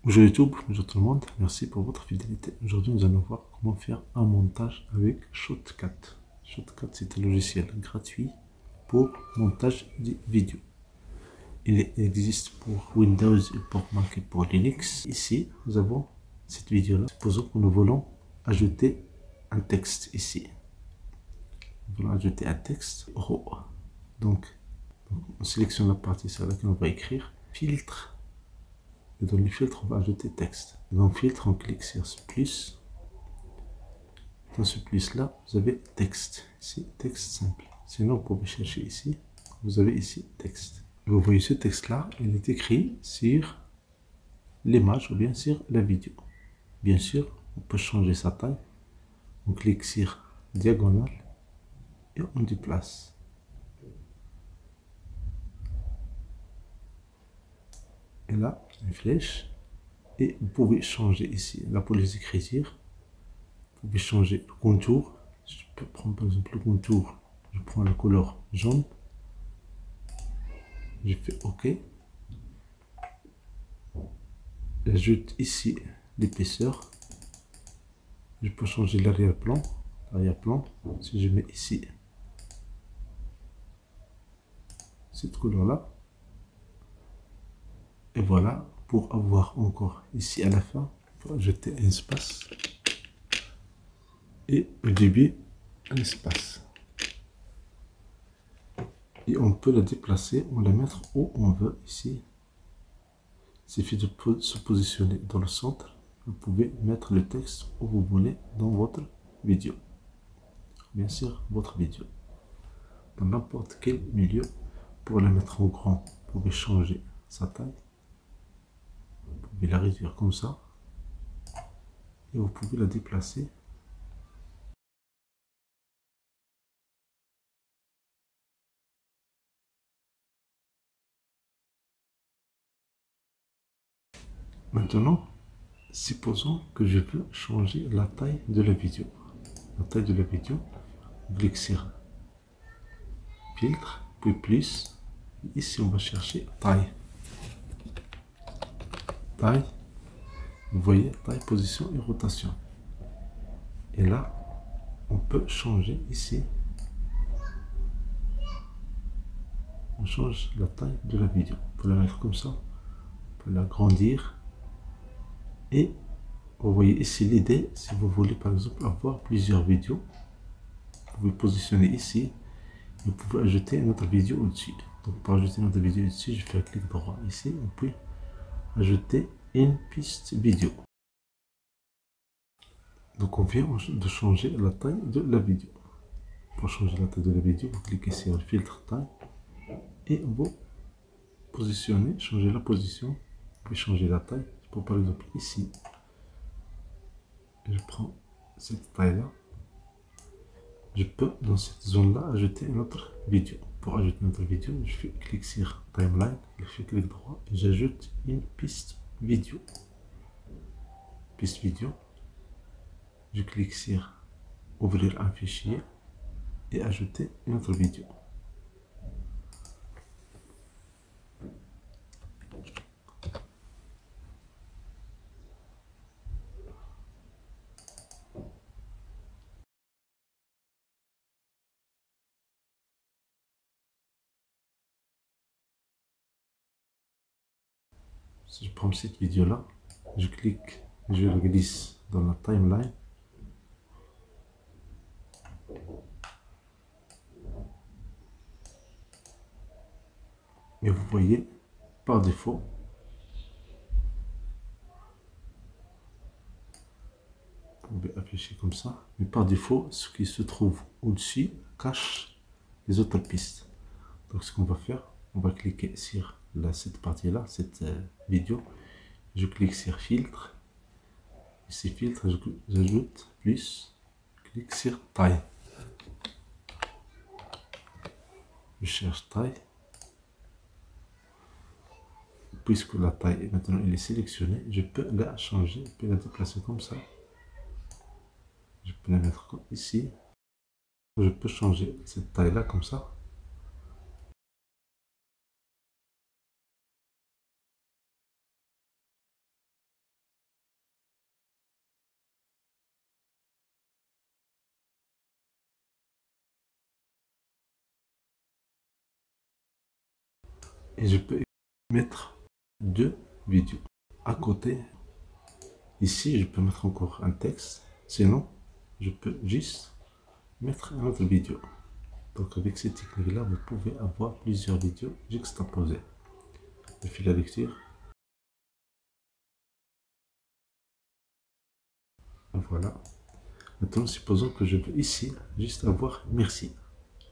Bonjour YouTube, bonjour tout le monde, merci pour votre fidélité. Aujourd'hui, nous allons voir comment faire un montage avec Shotcut. Shotcut, c'est un logiciel gratuit pour montage de vidéos. Il existe pour Windows et pour Mac et pour Linux. Ici, nous avons cette vidéo-là. Supposons que nous voulons ajouter un texte ici. Nous voulons ajouter un texte RAW. Donc, on sélectionne la partie sur laquelle on va écrire filtre. Et dans le filtre, on va ajouter texte. Et dans le filtre, on clique sur ce plus. Dans ce plus-là, vous avez texte. Ici, texte simple. Sinon, vous pouvez chercher ici. Vous avez ici texte. Et vous voyez ce texte-là, il est écrit sur l'image ou bien sur la vidéo. Bien sûr, on peut changer sa taille. On clique sur diagonale et on déplace. Et là, une flèche. Et vous pouvez changer ici la police d'écriture. Vous pouvez changer le contour. Je peux prendre par exemple le contour. Je prends la couleur jaune. Je fais OK. J'ajoute ici l'épaisseur. Je peux changer l'arrière-plan. L'arrière-plan, si je mets ici cette couleur-là. Et voilà, pour avoir encore ici à la fin, il faut ajouter un espace. Et au début, un espace. Et on peut la déplacer, on la mettre où on veut ici. Il suffit de se positionner dans le centre. Vous pouvez mettre le texte où vous voulez dans votre vidéo. Bien sûr, votre vidéo. Dans n'importe quel milieu. Pour la mettre en grand, vous pouvez changer sa taille. Vous pouvez la réduire comme ça. Et vous pouvez la déplacer. Maintenant, supposons que je veux changer la taille de la vidéo. La taille de la vidéo, vous cliquez sur filtre, puis plus. Ici, on va chercher taille. Taille. Vous voyez, taille, position et rotation. Et là, on peut changer ici. On change la taille de la vidéo. On peut la mettre comme ça. On peut l'agrandir. Et vous voyez ici l'idée, si vous voulez par exemple avoir plusieurs vidéos, vous pouvez positionner ici. Vous pouvez ajouter une autre vidéo au-dessus. Donc pour ajouter une autre vidéo au-dessus, je fais un clic droit ici. On peut ajouter une piste vidéo. Donc on vient de changer la taille de la vidéo. Pour changer la taille de la vidéo, vous cliquez sur le filtre taille et vous positionnez, changer la position. Vous pouvez changer la taille. Pour par exemple ici, je prends cette taille là. Je peux dans cette zone là ajouter une autre vidéo. Pour ajouter une autre vidéo, je fais clic sur timeline, je fais clic droit et j'ajoute une piste vidéo. Piste vidéo. Je clique sur ouvrir un fichier et ajouter une autre vidéo. Si je prends cette vidéo là, je clique, je le glisse dans la timeline. Et vous voyez, par défaut, vous pouvez afficher comme ça, mais par défaut, ce qui se trouve au-dessus cache les autres pistes. Donc ce qu'on va faire, on va cliquer sur cette partie-là, cette vidéo. Je clique sur filtre. Ici filtre, j'ajoute plus, clique sur taille. Je cherche taille. Puisque la taille maintenant elle est sélectionnée, je peux la changer, je peux la déplacer comme ça. Je peux la mettre comme ici. Je peux changer cette taille là comme ça. Et je peux mettre deux vidéos à côté. Ici, je peux mettre encore un texte. Sinon, je peux juste mettre une autre vidéo. Donc avec cette technique-là, vous pouvez avoir plusieurs vidéos juxtaposées. Je fais la lecture. Voilà. Maintenant, supposons que je veux ici juste avoir merci.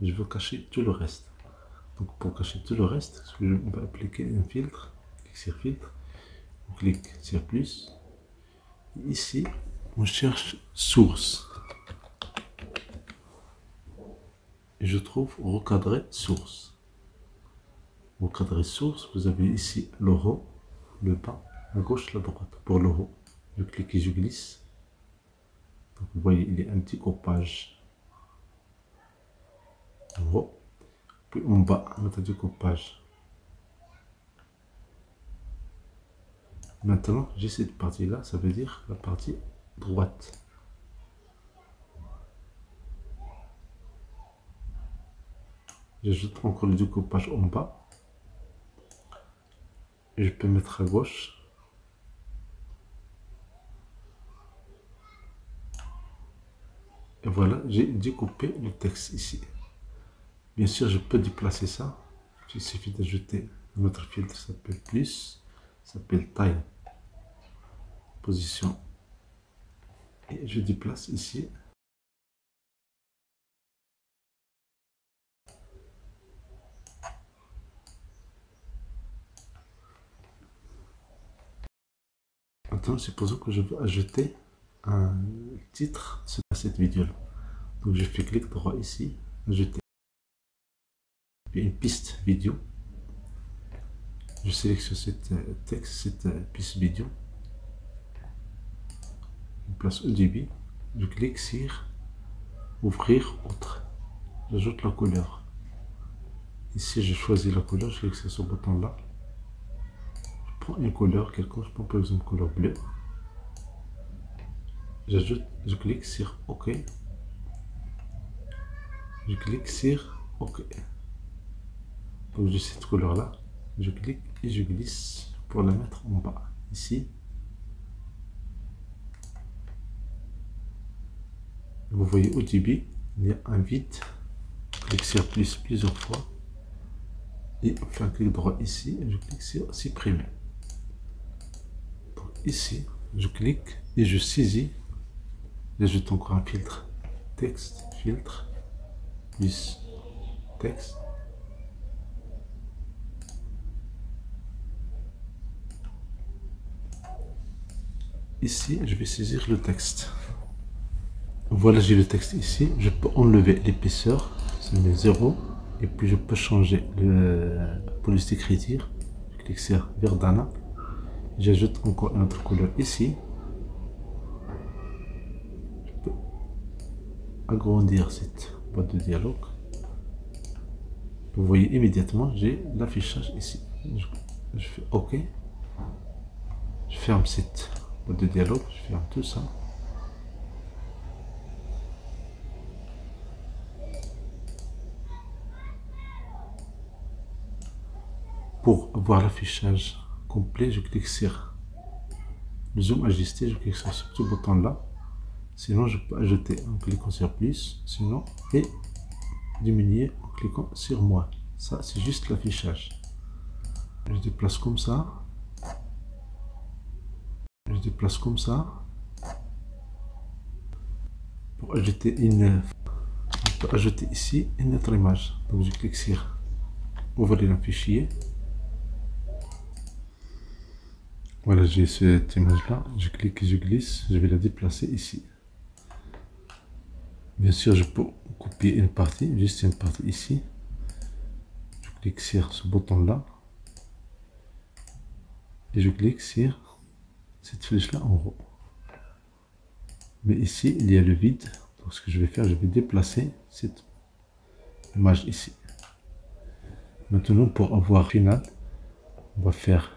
Je veux cacher tout le reste. Donc pour cacher tout le reste, je vais appliquer un filtre. Clique sur filtre. On clique sur plus. Et ici, on cherche source. Et je trouve recadrer source. Recadrer source, vous avez ici le haut, le bas, à gauche, la droite. Pour le haut, je clique et je glisse. Donc vous voyez, il y a un petit coupage en haut. Puis en bas, un autre découpage. Maintenant, j'ai cette partie-là, ça veut dire la partie droite. J'ajoute encore le découpage en bas. Et je peux mettre à gauche. Et voilà, j'ai découpé le texte ici. Bien sûr, je peux déplacer ça. Il suffit d'ajouter un autre filtre qui s'appelle plus, s'appelle taille, position. Et je déplace ici. Maintenant, supposons que je veux ajouter un titre sur cette vidéo-là. Donc, je fais clic droit ici, ajouter. Puis une piste vidéo. Je sélectionne cette texte, cette piste vidéo. Je place au début. Je clique sur ouvrir autre. J'ajoute la couleur. Ici, je choisis la couleur. Je clique sur ce bouton-là. Je prends une couleur quelconque. Je prends par exemple couleur bleue. J'ajoute, je clique sur OK. Je clique sur OK. Donc j'ai cette couleur là, je clique et je glisse pour la mettre en bas ici. Vous voyez au début il y a un vide. Je clique sur plus plusieurs fois et on fait un clic droit ici et je clique sur supprimer. Donc ici je clique et je saisis. J'ajoute encore un filtre texte, filtre plus texte. Ici, je vais saisir le texte. Voilà, j'ai le texte ici. Je peux enlever l'épaisseur, c'est le 0. Et puis, je peux changer la police d'écriture. Je clique sur Verdana. J'ajoute encore une autre couleur ici. Je peux agrandir cette boîte de dialogue. Vous voyez immédiatement, j'ai l'affichage ici. Je fais OK. Je ferme cette boîte de dialogue. Je ferme tout ça. Pour avoir l'affichage complet, je clique sur le zoom ajusté, je clique sur ce petit bouton là. Sinon, je peux ajouter en cliquant sur plus, sinon, et diminuer en cliquant sur moins. Ça, c'est juste l'affichage. Je déplace comme ça. Je déplace comme ça. Pour ajouter je peux ajouter ici une autre image. Donc, je clique sur ouvrir un fichier. Voilà, j'ai cette image-là. Je clique et je glisse. Je vais la déplacer ici. Bien sûr, je peux copier une partie, juste une partie ici. Je clique sur ce bouton-là. Et je clique sur cette flèche-là en haut. Mais ici, il y a le vide. Donc, ce que je vais faire, je vais déplacer cette image ici. Maintenant, pour avoir final, on va faire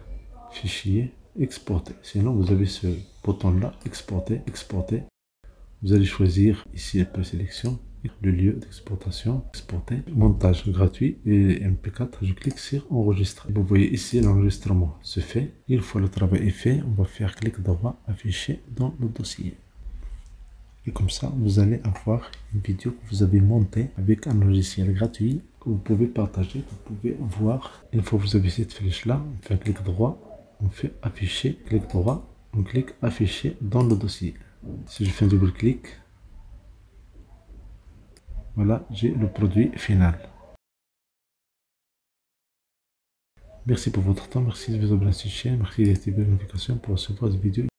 fichier, exporter. Sinon, vous avez ce bouton-là, exporter, exporter. Vous allez choisir ici la sélection, le lieu d'exportation, exporter, montage gratuit et MP4. Je clique sur enregistrer. Vous voyez ici l'enregistrement se fait. Une fois le travail est fait, on va faire clic droit, afficher dans le dossier. Et comme ça, vous allez avoir une vidéo que vous avez montée avec un logiciel gratuit que vous pouvez partager, vous pouvez voir. Une fois que vous avez cette flèche-là, on fait clic droit, on fait afficher, clic droit, on clique afficher dans le dossier. Si je fais un double clic, voilà, j'ai le produit final. Merci pour votre temps, merci de vous abonner à cette chaîne, merci d'activer les notifications pour recevoir des vidéos.